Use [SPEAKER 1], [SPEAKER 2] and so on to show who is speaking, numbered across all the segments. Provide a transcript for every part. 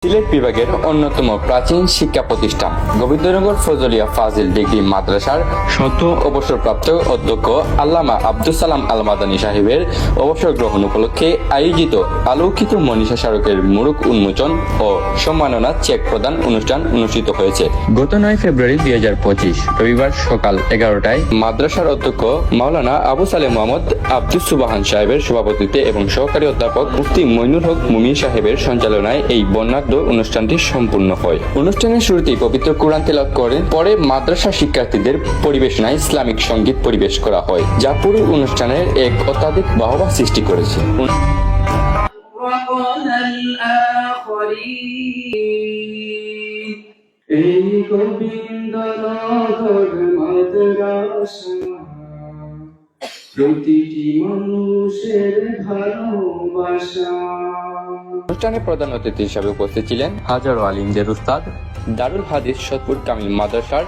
[SPEAKER 1] সিলেট বিভাগের অন্যতম প্রাচীন শিক্ষা প্রতিষ্ঠান গোবিন্দনগর ফজলিয়া ফাজিল ডিগ্রি মাদ্রাসার সদ্য অবসরপ্রাপ্ত অধ্যক্ষ আল্লামা আব্দুস সালাম আল মাদানী সাহেবের অবসর গ্রহণ উপলক্ষে আয়োজিত আলোকিত মনীষা স্মারকের মোড়ক উন্মোচন ও সম্মাননা চেক প্রদান অনুষ্ঠান অনুষ্ঠিত হয়েছে। গত 9 ফেব্রুয়ারি 2025 রবিবার সকাল 11টায় মাদ্রাসার অধ্যক্ষ মাওলানা আবু সালেহ মোহাম্মদ আব্দুস সুবহান সাহেবের সভাপতিত্বে এবং সহকারী অধ্যাপক মুফতি মইনুল হক মুমিন সাহেবের সঞ্চালনায় এই বর্ণাঢ্য অনুষ্ঠানটি সম্পূর্ণ হয়। অনুষ্ঠানের শুরুতেই পবিত্র কোরআন তেলাওয়াত করেন, পরে মাদ্রাসা শিক্ষার্থীদের পরিবেশনায় ইসলামিক সঙ্গীত পরিবেশ করা হয়, যা পুরো অনুষ্ঠানের এক অত্যাধিক বাহবা সৃষ্টি করেছে।
[SPEAKER 2] এই গোবিন্দনগর মাদ্রাসা প্রতিটি মানুষের ভালোবাসা।
[SPEAKER 1] অনুষ্ঠানে প্রধান অতিথি হিসাবে উপস্থিত ছিলেন হাজারো আলিমদের উস্তাদ দারুল হাদিস সদপুর কামিল মাদ্রাসার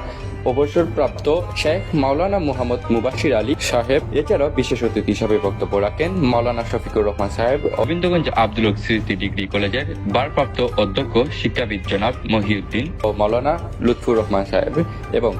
[SPEAKER 1] অবসরপ্রাপ্ত শেখ মাওলানা মোহাম্মদ মুবাশির আলী সাহেব। এছাড়াও বিশেষ অতিথি হিসাবে বক্তব্য রাখেন মাওলানা শফিকুর রহমান সাহেব, গোবিন্দগঞ্জ আব্দুল হক স্মৃতি ডিগ্রি কলেজের ভারপ্রাপ্ত অধ্যক্ষ শিক্ষাবিদ জনাব মহিউদ্দিন ও মাওলানা লুৎফুর রহমান সাহেব এবং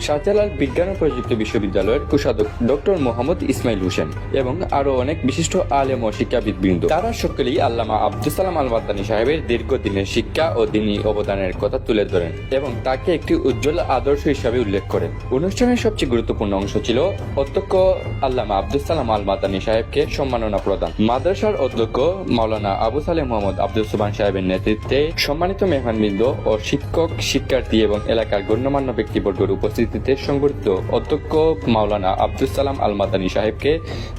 [SPEAKER 1] শাহজালাল বিজ্ঞান ও প্রযুক্তি বিশ্ববিদ্যালয়ের কোষাধ্যক্ষ ডক্টর মোহাম্মদ ইসমাইল হোসেন এবং আরো অনেক বিশিষ্ট আলেম ও শিক্ষাবিদ বৃন্দ। তারা সকলেই আল্লামা আব্দুস সালাম আল মাদানী সাহেবের দীর্ঘদিনের শিক্ষা ও দিনী অবদানের কথা তুলে ধরেন এবং তাকে একটি উজ্জ্বল আদর্শ হিসাবে উল্লেখ করেন। অনুষ্ঠানের সবচেয়ে গুরুত্বপূর্ণ অংশ ছিল অধ্যক্ষ আল্লামা আব্দুস সালাম আল মাদানী সাহেবকে সম্মাননা প্রদান। মাদ্রাসার অধ্যক্ষ মাওলানা আবু সালেহ মোহাম্মদ আব্দুল সুবহান সাহেবের নেতৃত্বে সম্মানিত মেহমানবৃন্দ ও শিক্ষক, শিক্ষার্থী এবং এলাকার গণ্যমান্য ব্যক্তিবর্গের উপস্থিতিতে সংগঠিত অধ্যক্ষ মাওলানা আব্দুস সালাম আল মাদানী সাহেবকে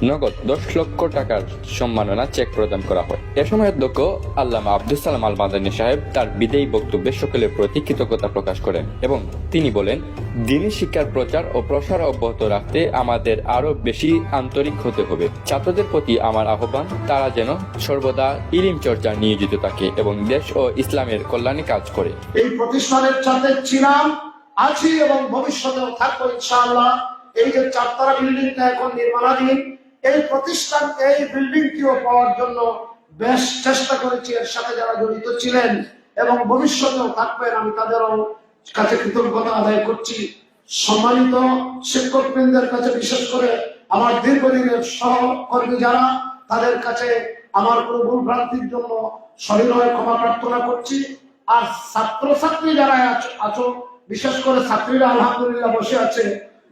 [SPEAKER 1] নগদ 10 লক্ষ টাকার সম্মাননা চেক প্রদান করা হয়। এ সময় অধ্যক্ষ আল্লামা আব্দুস সালাম আল মাদানী সাহেব তার বিদায়ী বক্তব্যে সকলের প্রতি কৃতজ্ঞতা প্রকাশ করেন এবং তিনি বলেন, দ্বীনি শিক্ষার প্রচার ও প্রসার অব্যাহত রাখতে আমাদের আরো বেশি আন্তরিক হতে হবে। ছাত্রদের প্রতি আমার আহ্বান, তারা যেন সর্বদা ইলম চর্চায় নিয়োজিত থাকে এবং দেশ ও ইসলামের কল্যাণে কাজ করে।
[SPEAKER 3] এই প্রতিষ্ঠানের সাথে ছিলাম, আছি এবং ভবিষ্যতেও থাকবো ইনশাআল্লাহ। এই যে 4 তলা বিল্ডিংটা এখন নির্মাণাধীন, এই প্রতিষ্ঠান এই বিল্ডিংটিও পাওয়ার জন্য বেশ চেষ্টা করেছি। এর সাথে যারা জড়িত ছিলেন এবং ভবিষ্যতেও থাকবেন, আমি তাদেরও কাছে কৃতজ্ঞতা আদায় করছি। সম্মানিত শিক্ষকবৃন্দের কাছে, বিশেষ করে আমার দীর্ঘদিনের সহকর্মী যারা, তাদের কাছে আমার কোনো ভুল ভ্রান্তির জন্য সবিনয় ক্ষমা প্রার্থনা করছি। আর ছাত্রছাত্রী যারা আছো, বিশেষ করে ছাত্রীরা আলহামদুলিল্লাহ বসে আছে,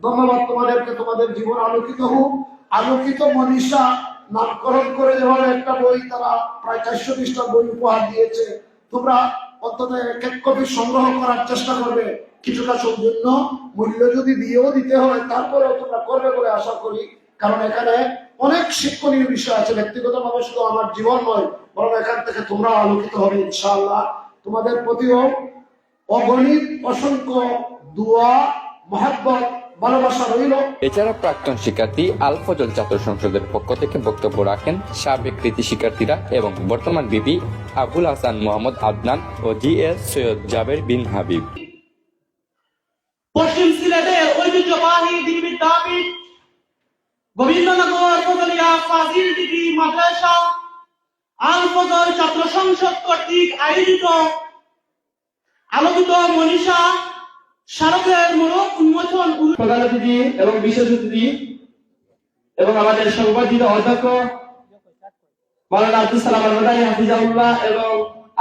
[SPEAKER 3] ধন্যবাদ তোমাদেরকে। তোমাদের জীবন আলোকিত হোক। আলোকিত মনীষা নামকরণ করে যেভাবে একটা বই, তারা প্রায় 400 পৃষ্ঠার বই উপহার দিয়েছে, তোমরা অন্তত এক কপি সংগ্রহ করার চেষ্টা করবে। কিছুটা সৌজন্য মূল্য যদি দিয়েও দিতে হয়, তারপরেও তোমরা করবে বলে আশা করি, কারণ এখানে অনেক শিক্ষণীয় বিষয় আছে। ব্যক্তিগতভাবে শুধু আমার জীবন নয়, বরং এখান থেকে তোমরাও আলোকিত হবে ইনশাআল্লাহ। তোমাদের প্রতিও অগণিত অসংখ্য দোয়া, মহব্বত, ভালোবাসা রইল।
[SPEAKER 1] এছাড়া প্রাক্তন শিক্ষার্থী আল ফজল ছাত্র সংসদের পক্ষ থেকে বক্তব্য রাখেন সাবেক কৃতি শিক্ষার্থীরা এবং বর্তমান বিবি আবুল হাসান মোহাম্মদ আদনান ও জিএস সৈয়দ জাবের বিন হাবিব।
[SPEAKER 4] পশ্চিম সিলেটের ঐতিহ্যবাহী দ্বীনি বিদ্যাপীঠ গোবিন্দনগর ফজলিয়া ফাজিল ডিগ্রি মাদ্রাসা আল ফজল ছাত্র সংসদ কর্তৃক আয়োজিত আলোকিত মনীষা স্মারকের মোড়ক উন্মোচন।
[SPEAKER 2] প্রধান অতিথি এবং বিশেষ অতিথি এবং আমাদের সংবর্ধিত অধ্যক্ষ মাওলানা আব্দুস সালাম আল মাদানী হাফিজাহুল্লাহ এবং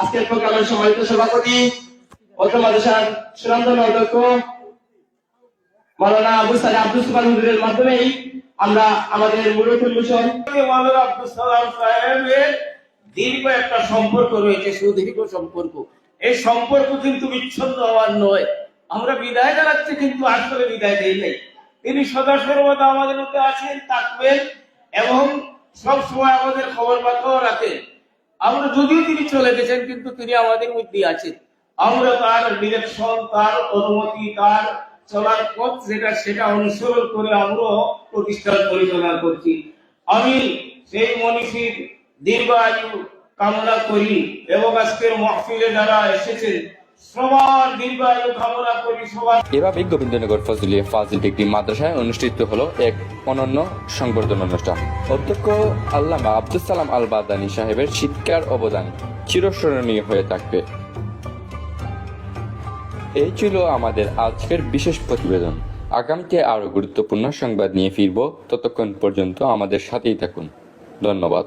[SPEAKER 2] আজকের প্রোগ্রামের সম্মানিত সভাপতি অত্র মাদ্রাসার সুনামধন্য অধ্যক্ষ মাওলানা আবু সালেহ আব্দুস সুবহান হুজুরের মাধ্যমেই আমরা আমাদের মোড়ক উন্মোচন।
[SPEAKER 5] মাওলানা আব্দুস সালাম সাহেবের দীর্ঘ একটা সম্পর্ক রয়েছে, সুদীর্ঘ সম্পর্ক। এই সম্পর্ক কিন্তু বিচ্ছিন্ন হওয়ার নয়। আমরা বিদায় জানাচ্ছি, কিন্তু আসলে বিদায় দেই নাই। তিনি সদা সর্বদা আমাদের মধ্যে আছেন, থাকবেন এবং সবসময় আমাদের খবর বার্তাও রাখেন। আমরা যদিও তিনি চলে গেছেন, কিন্তু তিনি আমাদের মধ্যে আছেন। আমরা তার ডিরেকশন, তার অনুমতি, তার চলার পথ সেটা অনুসরণ করে আমরাও প্রতিষ্ঠান পরিচালনা করছি। আমি সেই মনীষীর দীর্ঘ আয়ু কামনা করি এবং আজকের মাহফিলে যারা এসেছেন সবার দীর্ঘ আয়ু কামনা করি।
[SPEAKER 1] এভাবেই গোবিন্দনগর ফজলিয়া ফাজিল ডিগ্রি মাদ্রাসায় অনুষ্ঠিত হলো এক অনন্য সংবর্ধনা অনুষ্ঠান। অধ্যক্ষ আল্লামা আব্দুস সালাম আল মাদানী সাহেবের শিক্ষার অবদান চিরস্মরণীয় হয়ে থাকবে। এই ছিল আমাদের আজকের বিশেষ প্রতিবেদন। আগামীতে আরো গুরুত্বপূর্ণ সংবাদ নিয়ে ফিরব। ততক্ষণ পর্যন্ত আমাদের সাথেই থাকুন। ধন্যবাদ।